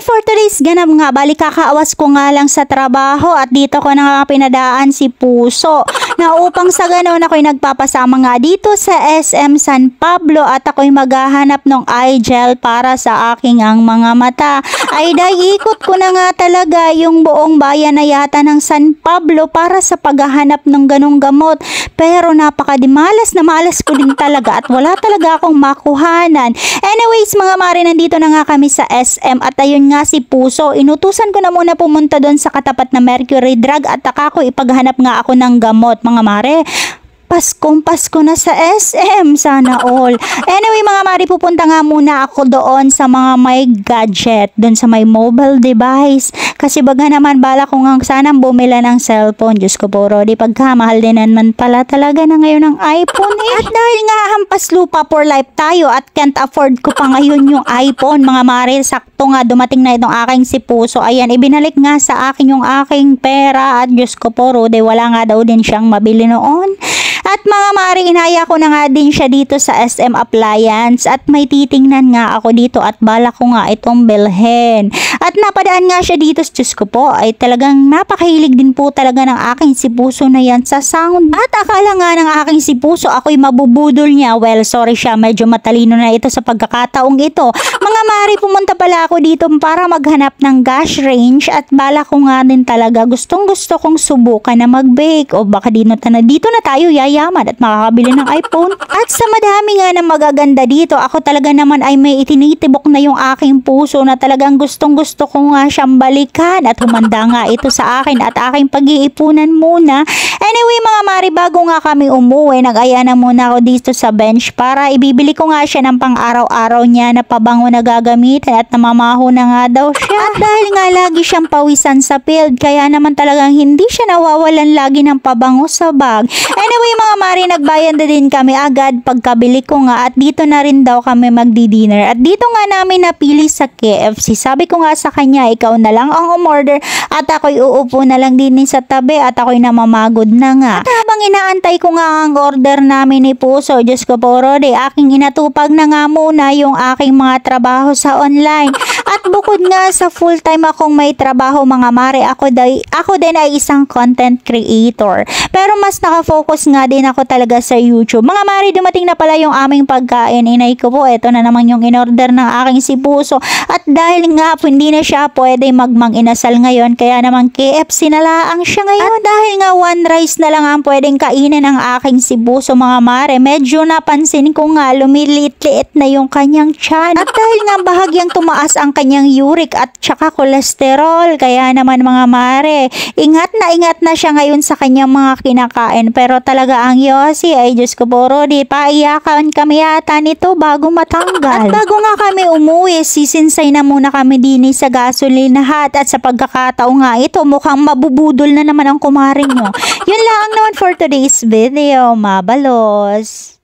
for today's ganap nga, balik kakaawas ko nga lang sa trabaho at dito ko na nga pinadaan si Puso na upang sa ganon ako'y nagpapasama nga dito sa SM San Pablo at ako'y maghahanap ng eye gel para sa aking ang mga mata. Ay dahil ikot ko na nga talaga yung buong bayan na yata ng San Pablo para sa paghahanap ng ganong gamot, pero napakadimalas na malas ko din talaga at wala talaga akong makuhanan. Anyways mga mare, nandito na nga kami sa SM at ayun nga si Puso, inutusan ko na muna pumunta doon sa katapat na Mercury Drug at ako ipaghanap nga ako ng gamot mga mare. Paskong Pasko na sa SM, sana all. Anyway mga mari, pupunta nga muna ako doon sa mga may gadget, doon sa may mobile device. Kasi baga naman bala ko nga sanang bumila ng cellphone. Diyos ko po, Rodi, pagkamahal din naman pala talaga na ngayon ng iPhone eh. At dahil nga hampas lupa for life tayo at can't afford ko pa ngayon yung iPhone mga mari, sakto nga dumating na itong aking si Puso. Ayan, ibinalik nga sa akin yung aking pera at Diyos ko po, Rodi, wala nga daw din siyang mabili noon. At mga mari, inaya ko na nga din siya dito sa SM Appliance at may titingnan nga ako dito at bala ko nga itong bilhin. At napadaan nga siya dito, Diyos ko po, ay talagang napakahilig din po talaga ng aking si Puso na yan sa sound. At akala nga ng aking si Puso ako'y mabubudol niya. Well, sorry siya, medyo matalino na ito sa pagkakataong ito. Mga mari, pumunta pala ako dito para maghanap ng gas range at bala ko nga din talaga gustong gusto kong subukan na mag-bake o baka dito na tayo yayaman at makakabili ng iPhone. At sa madami nga na magaganda dito, ako talaga naman ay may itinitibok na yung aking puso na talagang gustong gusto ko nga siyang balikan at humanda nga ito sa akin at aking pag-iipunan muna. Anyway mga mari, bago nga kami umuwi, nag-aya na muna ako dito sa bench para ibibili ko nga siya ng pang-araw-araw niya na pabango na gagamitin at namamaho na nga daw siya. At dahil nga lagi siyang pawisan sa field, kaya naman talagang hindi siya nawawalan lagi ng pabango sa bag. Anyway mga mari, nagbayad na din kami agad pagkabili ko nga at dito na rin daw kami magdi-dinner. At dito nga namin napili sa KFC. Sabi ko nga sa kanya, ikaw na lang ang umorder at ako'y uupo na lang din sa tabi at ako'y namamagod na nga. At habang inaantay ko nga ang order namin ni Puso, Diyos ko po, Rodi, aking inatupag na nga muna yung aking mga trabaho sa online. At bukod nga sa full-time akong may trabaho mga mare, ako din ay isang content creator. Pero mas nakafocus nga din ako talaga sa YouTube. Mga mare, dumating na pala yung aming pagkain. Inay ko po, eto na naman yung in-order ng aking si Puso. At dahil nga hindi na siya pwede magmang-inasal ngayon, kaya naman KFC na lang siya ngayon. At dahil nga one rice na lang ang pwedeng kainin ng aking si Puso mga mare, medyo napansin ko nga lumiliit-liit na yung kanyang tiyan. At dahil nga bahagyang tumaas ang kanyang uric at tsaka kolesterol, kaya naman mga mare, ingat na siya ngayon sa kanyang mga kinakain. Pero talaga ang Yossi ay Diyos ko po, Rodi, paiyakan kami yata nito bago matanggal. At bago nga kami umuwi, sisinsay na muna kami din sa gasolinahan at sa pagkakataon nga ito, mukhang mabubudol na naman ang kumaring mo. Yun lang naman for today's video, mabalos.